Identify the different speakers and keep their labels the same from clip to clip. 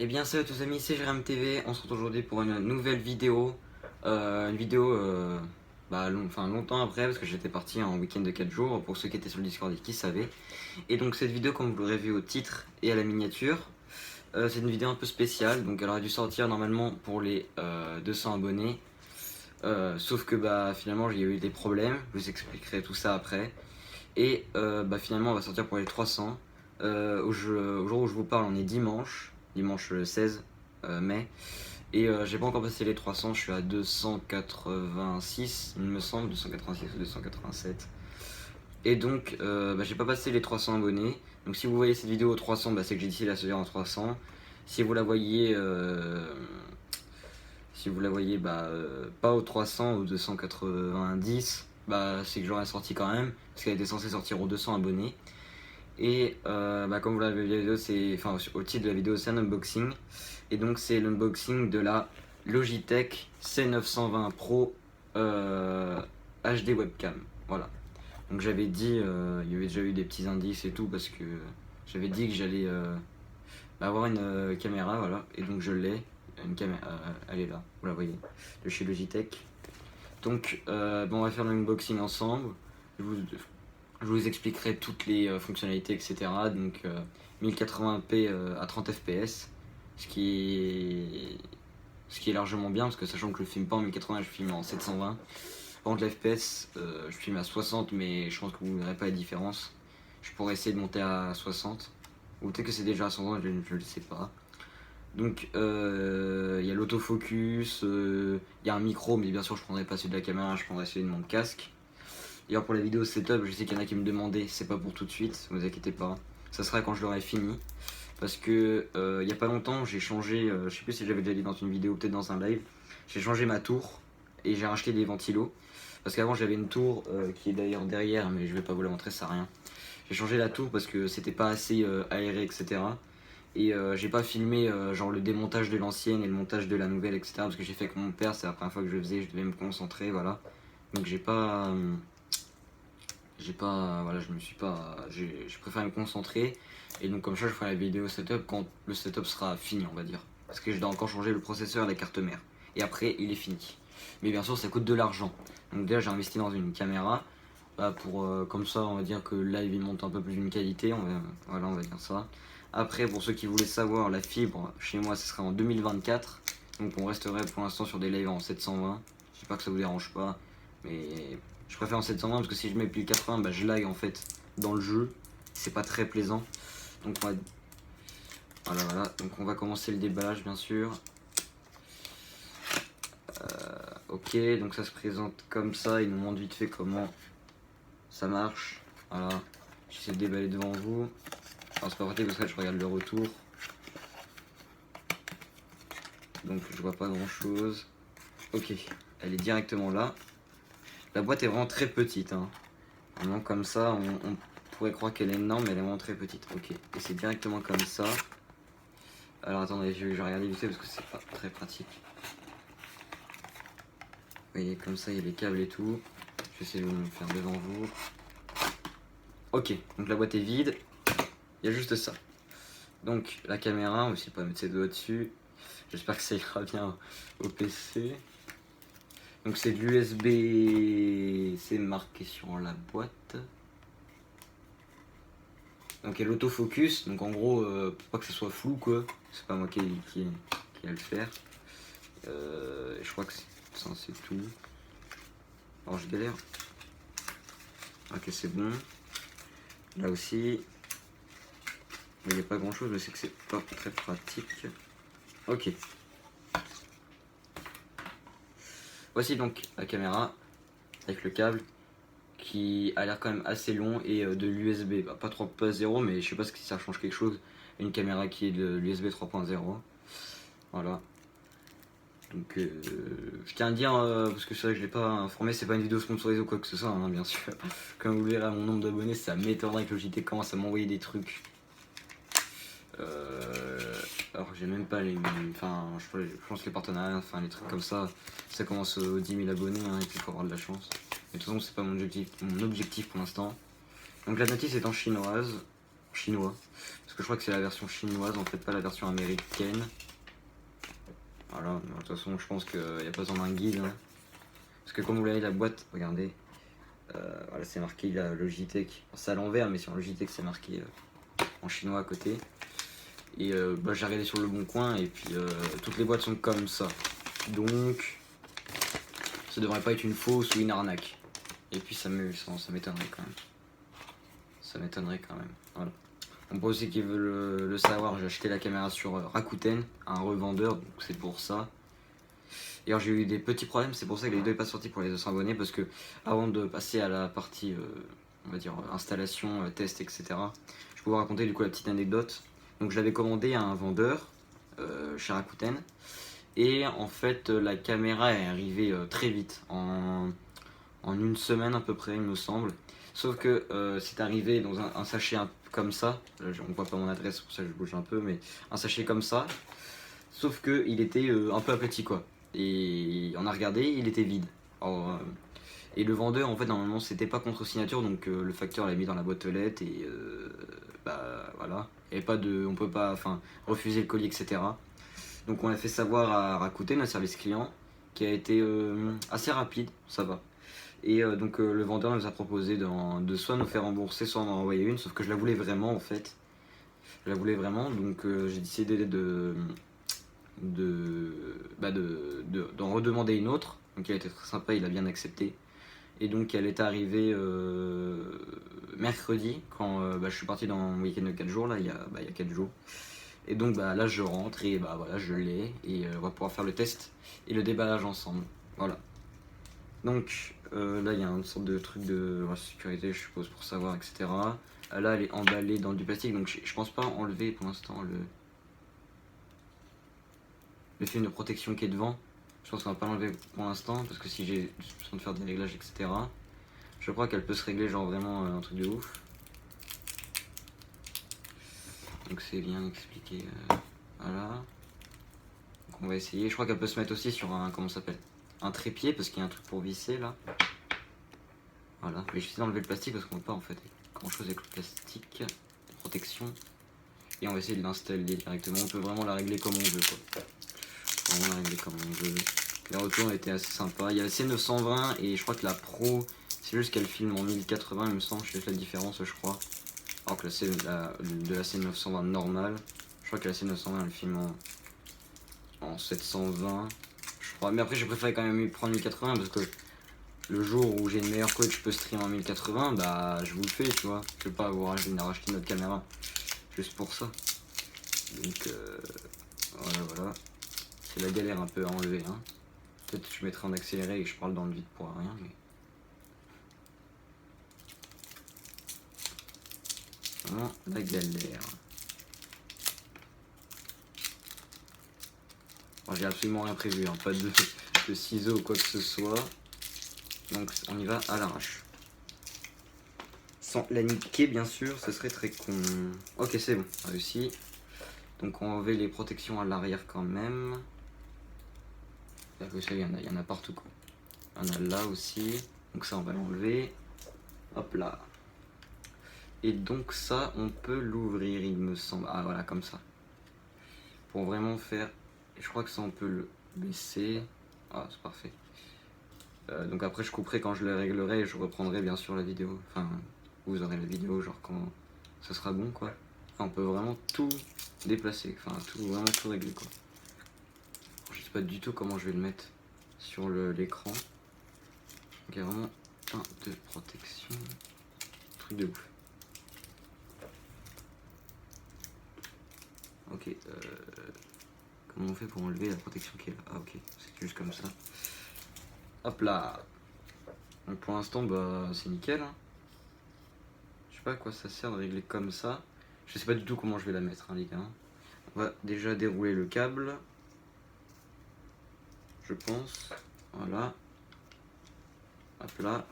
Speaker 1: Eh bien salut à tous amis, c'est Jérém TV, on se retrouve aujourd'hui pour une nouvelle vidéo. Une vidéo longtemps après parce que j'étais parti en week-end de 4 jours pour ceux qui étaient sur le Discord et qui savaient. Et donc cette vidéo, comme vous l'aurez vu au titre et à la miniature, c'est une vidéo un peu spéciale. Donc elle aurait dû sortir normalement pour les 200 abonnés. Sauf que finalement il y a eu des problèmes, je vous expliquerai tout ça après. Et finalement on va sortir pour les 300. Au jour où je vous parle on est dimanche 16 mai. Et j'ai pas encore passé les 300, je suis à 286 il me semble, 286 ou 287. Et donc j'ai pas passé les 300 abonnés. Donc si vous voyez cette vidéo aux 300, c'est que j'ai décidé de la sortir en 300. Si vous la voyez pas aux 300 ou 290, c'est que j'aurais sorti quand même, parce qu'elle était censée sortir aux 200 abonnés. Et comme vous l'avez vu, au titre de la vidéo, c'est un unboxing. Et donc c'est l'unboxing de la Logitech C920 Pro HD webcam. Voilà. Donc j'avais dit, il y avait déjà eu des petits indices et tout, parce que j'avais dit que j'allais avoir une caméra, voilà. Et donc je l'ai. Une caméra, elle est là, vous la voyez, de chez Logitech. Donc on va faire l'unboxing ensemble. Je vous expliquerai toutes les fonctionnalités, etc. Donc 1080p à 30 fps, ce qui est largement bien, parce que sachant que je filme pas en 1080, je filme en 720. Par contre, l'FPS, je filme à 60, mais je pense que vous ne verrez pas la différence. Je pourrais essayer de monter à 60, ou peut-être que c'est déjà à 100, je ne le sais pas. Donc il y a l'autofocus, il y a un micro, mais bien sûr je prendrai pas celui de la caméra, je prendrai celui de mon casque. D'ailleurs pour la vidéo setup, je sais qu'il y en a qui me demandaient, c'est pas pour tout de suite, ne vous inquiétez pas. Ça sera quand je l'aurai fini. Parce que il y a pas longtemps, j'ai changé, je sais plus si j'avais déjà dit dans une vidéo, peut-être dans un live, j'ai changé ma tour et j'ai racheté des ventilos. Parce qu'avant j'avais une tour qui est d'ailleurs derrière, mais je vais pas vous la montrer, ça sert à rien. J'ai changé la tour parce que c'était pas assez aéré, etc. Et j'ai pas filmé genre le démontage de l'ancienne et le montage de la nouvelle, etc. Parce que j'ai fait avec mon père, c'est la première fois que je le faisais, je devais me concentrer, voilà. Donc j'ai pas, voilà, j'ai préféré me concentrer. Et donc comme ça je ferai la vidéo setup quand le setup sera fini, on va dire. Parce que je dois encore changer le processeur et la carte mère. Et après il est fini. Mais bien sûr ça coûte de l'argent. Donc déjà j'ai investi dans une caméra. Pour comme ça on va dire que là il monte un peu plus d'une qualité, voilà, on va dire ça. Après pour ceux qui voulaient savoir, la fibre chez moi ce sera en 2024. Donc on resterait pour l'instant sur des lives en 720. Je sais pas que ça vous dérange pas, mais je préfère en 720 parce que si je mets plus 80, je lag en fait dans le jeu. C'est pas très plaisant. Donc voilà. Donc on va commencer le déballage bien sûr. Ok, donc ça se présente comme ça. Il nous montre vite fait comment ça marche. Voilà. J'essaie de déballer devant vous. Alors c'est pas pratique parce que je regarde le retour. Donc je vois pas grand chose. Ok, elle est directement là. La boîte est vraiment très petite, hein. Vraiment comme ça, on pourrait croire qu'elle est énorme, mais elle est vraiment très petite. Ok, et c'est directement comme ça. Alors attendez, je vais regarder vite fait parce que c'est pas très pratique. Vous voyez, comme ça, il y a les câbles et tout. Je vais essayer de le faire devant vous. Ok, donc la boîte est vide. Il y a juste ça. Donc la caméra, on va aussi pas mettre ses doigts dessus. J'espère que ça ira bien au PC. Donc c'est de l'USB, c'est marqué sur la boîte. Donc il y a l'autofocus, donc en gros, pour pas que ce soit flou quoi, c'est pas moi qui a le faire. Je crois que c'est tout. Alors je galère. Ok, c'est bon. Là aussi, il n'y a pas grand chose, mais c'est que c'est pas très pratique. Ok. Voici donc la caméra avec le câble qui a l'air quand même assez long et de l'USB, pas 3.0, mais je sais pas si ça change quelque chose. Une caméra qui est de l'USB 3.0. Voilà. Donc je tiens à dire, parce que c'est vrai que je l'ai pas informé, c'est pas une vidéo sponsorisée ou quoi que ce soit, hein, bien sûr. Comme vous le verrez à mon nombre d'abonnés, ça m'étonnerait que Logitech commence à m'envoyer des trucs. Alors j'ai même pas les... Enfin, je pense que les partenariats, enfin les trucs comme ça commence aux 10 000 abonnés, hein, et puis il faut avoir de la chance. Mais de toute façon, c'est pas mon objectif pour l'instant. Donc la notice est en chinoise. chinois. Parce que je crois que c'est la version chinoise, en fait, pas la version américaine. Voilà, de toute façon, je pense qu'il n'y a pas besoin d'un guide. Hein. Parce que comme vous l'avez, la boîte, regardez, voilà, c'est marqué la Logitech. C'est à l'envers, mais sur Logitech, c'est marqué en chinois à côté. Et j'ai regardé sur le bon coin, et puis toutes les boîtes sont comme ça. Donc, ça devrait pas être une fausse ou une arnaque. Et puis ça m'étonnerait quand même. Ça m'étonnerait quand même. Voilà. Pour ceux qui veulent le savoir, j'ai acheté la caméra sur Rakuten, un revendeur, donc c'est pour ça. Et alors j'ai eu des petits problèmes, c'est pour ça que la vidéo n'est pas sortie pour les 200 abonnés, parce que avant de passer à la partie, on va dire, installation, test, etc., je peux vous raconter du coup la petite anecdote. Donc je l'avais commandé à un vendeur chez Rakuten, et en fait la caméra est arrivée très vite, en une semaine à peu près, il me semble. Sauf que c'est arrivé dans un sachet comme ça. Là, on voit pas mon adresse, pour ça que je bouge un peu, mais un sachet comme ça. Sauf que il était un peu petit quoi. Et on a regardé, il était vide. Alors, et le vendeur, en fait, normalement, c'était pas contre signature, donc le facteur l'a mis dans la boîte aux lettres et voilà. Il y avait pas de, on peut pas, enfin, refuser le colis, etc. Donc on a fait savoir à Rakuten, le service client, qui a été assez rapide, ça va. Et donc le vendeur nous a proposé de soit nous faire rembourser, soit en envoyer une, sauf que je la voulais vraiment en fait. Je la voulais vraiment, donc j'ai décidé d'en redemander une autre. Donc il a été très sympa, il a bien accepté. Et donc elle est arrivée mercredi, quand je suis parti dans mon week-end de 4 jours, là, il y a 4 jours. Et donc là je rentre et voilà, je l'ai, et on va pouvoir faire le test et le déballage ensemble. Voilà. Donc là il y a une sorte de truc de sécurité je suppose pour savoir, etc. Là elle est emballée dans du plastique, donc je pense pas enlever pour l'instant le film de protection qui est devant. Je pense qu'on va pas l'enlever pour l'instant parce que si j'ai besoin de faire des réglages, etc. Je crois qu'elle peut se régler genre vraiment un truc de ouf. Donc c'est bien expliqué. Voilà. Donc on va essayer. Je crois qu'elle peut se mettre aussi sur un, comment ça s'appelle, un trépied, parce qu'il y a un truc pour visser là. Voilà, mais je vais d'enlever le plastique parce qu'on ne peut pas en fait grand chose avec le plastique de protection. Et on va essayer de l'installer directement. On peut vraiment la régler comme on veut quoi. Vraiment la régler comme on veut. Les retours étaient assez sympas. Il y a la C920 et je crois que la Pro, c'est juste qu'elle filme en 1080 il me semble. Je sais la différence je crois. Alors que de la C920 normale, je crois que la C920 elle filme en 720 je crois. Mais après j'ai préféré quand même prendre 1080 parce que le jour où j'ai une meilleure qualité, je peux stream en 1080, je vous le fais, tu vois. Je vais pas avoir racheter une autre caméra juste pour ça. Donc voilà. C'est la galère un peu à enlever. Hein. Peut-être que je mettrai en accéléré et que je parle dans le vide pour rien, mais vraiment la galère. Bon, j'ai absolument rien prévu, hein. Pas de ciseaux ou quoi que ce soit. Donc on y va à l'arrache. Sans la niquer bien sûr, ce serait très con. Ok c'est bon, réussi. Donc on va enlever les protections à l'arrière quand même. Il y en a partout quoi. Il y en a là aussi. Donc ça on va l'enlever. Hop là. Et donc ça on peut l'ouvrir il me semble. Ah voilà comme ça. Pour vraiment faire. Je crois que ça on peut le baisser. Ah c'est parfait. Donc après je couperai quand je le réglerai et je reprendrai bien sûr la vidéo. Enfin vous aurez la vidéo genre quand ça sera bon quoi. Enfin, on peut vraiment tout déplacer. Enfin vraiment tout régler quoi. Je sais pas du tout comment je vais le mettre sur l'écran. Il y a vraiment plein de protection. Truc de ouf. Ok. Comment on fait pour enlever la protection qui est là? Ah ok, c'est juste comme ça. Hop là. Donc pour l'instant c'est nickel. Hein. Je sais pas à quoi ça sert de régler comme ça. Je sais pas du tout comment je vais la mettre hein, les gars. On va déjà dérouler le câble. Je pense. Voilà. Hop là.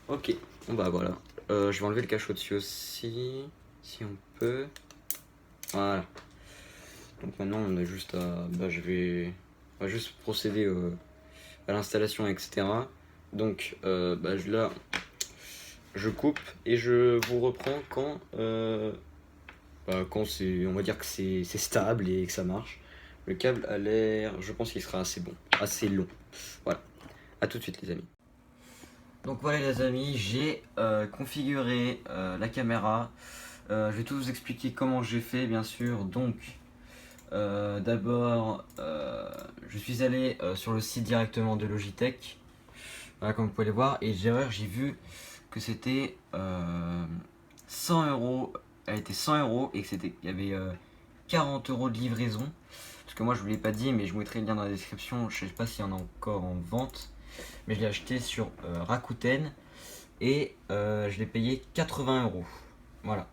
Speaker 1: Ok. Bon voilà. Je vais enlever le cachot dessus aussi. Si on peut. Voilà. Donc maintenant on a juste à. On va juste procéder à l'installation, etc. Donc là je coupe et je vous reprends quand quand on va dire que c'est stable et que ça marche. Le câble a l'air, je pense qu'il sera assez bon, assez long. Voilà, à tout de suite les amis. Donc voilà les amis, j'ai configuré la caméra. Je vais tout vous expliquer comment j'ai fait bien sûr. Donc d'abord je suis allé sur le site directement de Logitech. Voilà, comme vous pouvez le voir, et j'ai vu que c'était 100 euros. Elle était 100 euros et qu'il y avait 40 euros de livraison. Parce que moi je vous l'ai pas dit, mais je vous mettrai le lien dans la description. Je sais pas s'il y en a encore en vente, mais je l'ai acheté sur Rakuten et je l'ai payé 80 euros. Voilà.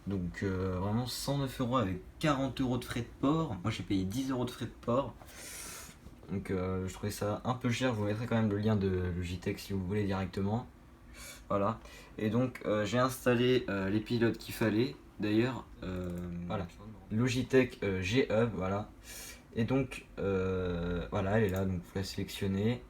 Speaker 1: Donc vraiment 109 euros avec 40 euros de frais de port. Moi j'ai payé 10 euros de frais de port. Donc je trouvais ça un peu cher. Je vous mettrai quand même le lien de Logitech si vous voulez directement. Voilà. Et donc j'ai installé les pilotes qu'il fallait. D'ailleurs, voilà. Logitech G-Hub, voilà. Et donc voilà, elle est là, donc vous la sélectionnez.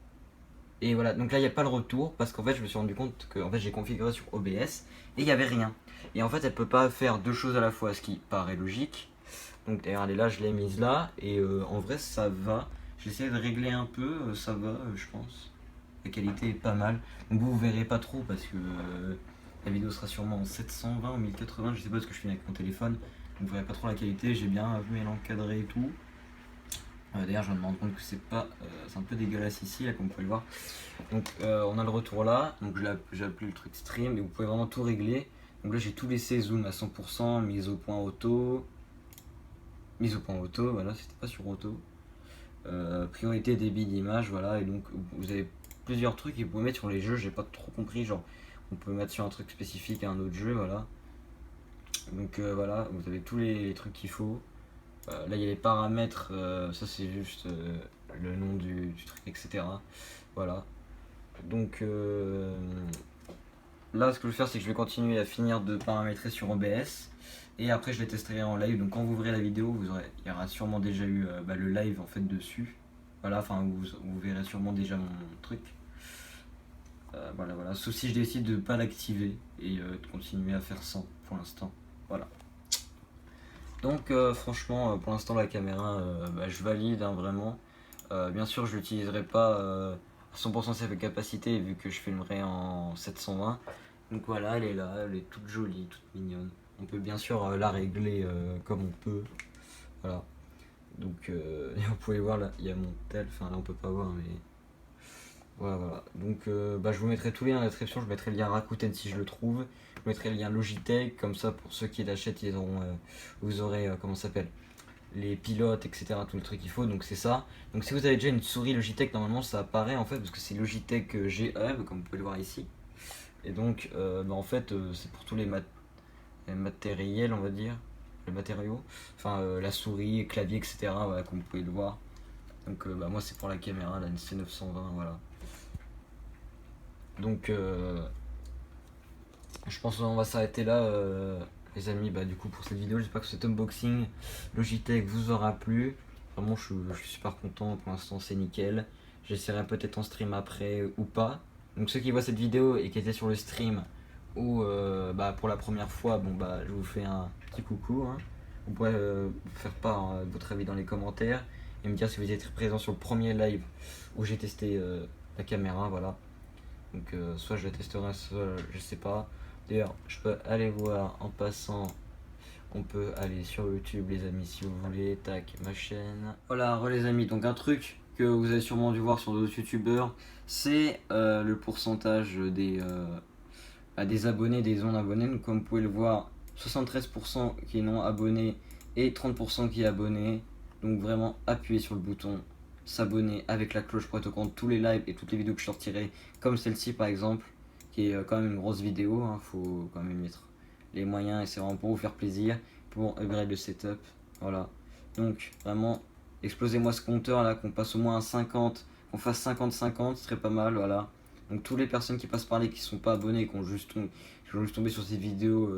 Speaker 1: Et voilà, donc là il n'y a pas le retour parce qu'en fait je me suis rendu compte que en fait, j'ai configuré sur OBS et il n'y avait rien. Et en fait elle peut pas faire deux choses à la fois, ce qui paraît logique. Donc d'ailleurs elle est là, je l'ai mise là et en vrai ça va. J'essaie de régler un peu, ça va je pense. La qualité est pas mal. Donc vous verrez pas trop parce que la vidéo sera sûrement en 720 ou 1080, je sais pas ce que je fais avec mon téléphone. Donc vous verrez pas trop la qualité, j'ai bien vu l'encadré et tout. D'ailleurs je me rends compte que c'est un peu dégueulasse ici là comme vous pouvez le voir. Donc on a le retour là, donc j'ai appelé le truc stream et vous pouvez vraiment tout régler. Donc là j'ai tout laissé zoom à 100%, mise au point auto, voilà c'était pas sur auto. Priorité débit d'image, voilà, et donc vous avez plusieurs trucs et vous pouvez mettre sur les jeux, j'ai pas trop compris, genre on peut mettre sur un truc spécifique à un autre jeu, voilà. Donc voilà, vous avez tous les trucs qu'il faut. Là il y a les paramètres, ça c'est juste le nom du truc, etc. Voilà. Donc là ce que je vais faire c'est que je vais continuer à finir de paramétrer sur OBS. Et après je les testerai en live, donc quand vous verrez la vidéo, il y aura sûrement déjà eu le live en fait dessus. Voilà, enfin vous verrez sûrement déjà mon truc. Voilà, sauf si je décide de pas l'activer et de continuer à faire sans pour l'instant. Voilà. Donc franchement pour l'instant la caméra je valide hein, vraiment. Bien sûr je l'utiliserai pas à 100% sa capacité vu que je filmerai en 720. Donc voilà, elle est là, elle est toute jolie, toute mignonne. On peut bien sûr la régler comme on peut. Voilà. Donc vous pouvez voir là, il y a mon tel, enfin là on peut pas voir mais voilà. Donc je vous mettrai tous les liens dans la description, je mettrai le lien Rakuten si je le trouve. Je mettrai le lien Logitech, comme ça pour ceux qui l'achètent, vous aurez comment ça s'appelle, les pilotes, etc. Tout le truc qu'il faut, donc c'est ça. Donc si vous avez déjà une souris Logitech, normalement ça apparaît en fait parce que c'est Logitech G-Hub comme vous pouvez le voir ici. Et donc en fait c'est pour tous les matériels on va dire, les matériaux, enfin la souris, clavier, etc. Voilà, comme vous pouvez le voir. Donc moi c'est pour la caméra, la C920, voilà. Donc je pense qu'on va s'arrêter là les amis, du coup pour cette vidéo. J'espère que cet unboxing Logitech vous aura plu. Vraiment je suis super content, pour l'instant c'est nickel. J'essaierai peut-être en stream après ou pas. Donc ceux qui voient cette vidéo et qui étaient sur le stream ou pour la première fois, je vous fais un petit coucou hein. Vous pourrez faire part de votre avis dans les commentaires et me dire si vous êtes présent sur le premier live où j'ai testé la caméra, voilà. Donc soit je la testerai, soit je sais pas. D'ailleurs je peux aller voir en passant, on peut aller sur YouTube les amis si vous voulez, tac, ma chaîne. Voilà les amis, donc un truc que vous avez sûrement dû voir sur d'autres youtubeurs, c'est le pourcentage des abonnés, des non-abonnés. Donc comme vous pouvez le voir, 73% qui est non abonné et 30% qui est abonné. Donc vraiment appuyez sur le bouton s'abonner avec la cloche pour être au courant de tous les lives et toutes les vidéos que je sortirai, comme celle-ci par exemple, qui est quand même une grosse vidéo, hein, faut quand même mettre les moyens et c'est vraiment pour vous faire plaisir, pour upgrade le setup, voilà. Donc vraiment, explosez-moi ce compteur là, qu'on passe au moins à 50, qu'on fasse 50-50, ce serait pas mal, voilà. Donc toutes les personnes qui passent par là qui sont pas abonnées et qui ont juste tombé sur cette vidéo,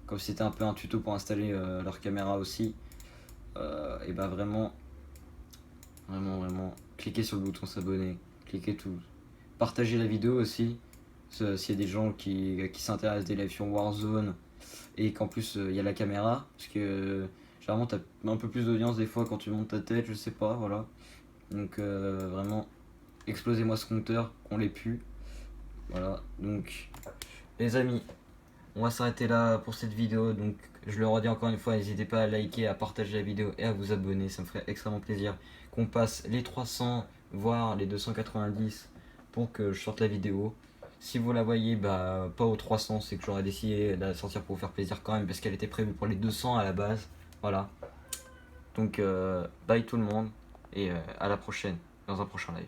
Speaker 1: comme si c'était un peu un tuto pour installer leur caméra aussi, et vraiment, cliquez sur le bouton s'abonner, cliquez tout. Partagez la vidéo aussi, s'il y a des gens qui s'intéressent des lives sur Warzone et qu'en plus il y a la caméra, parce que généralement t'as un peu plus d'audience des fois quand tu montes ta tête, je sais pas, voilà. Donc vraiment, explosez-moi ce compteur, qu'on l'ait pu. Voilà, donc les amis, on va s'arrêter là pour cette vidéo. Donc je le redis encore une fois, n'hésitez pas à liker, à partager la vidéo et à vous abonner, ça me ferait extrêmement plaisir qu'on passe les 300 voire les 290 pour que je sorte la vidéo. Si vous la voyez pas aux 300, c'est que j'aurais décidé de la sortir pour vous faire plaisir quand même, parce qu'elle était prévue pour les 200 à la base. Voilà, donc bye tout le monde, et à la prochaine dans un prochain live.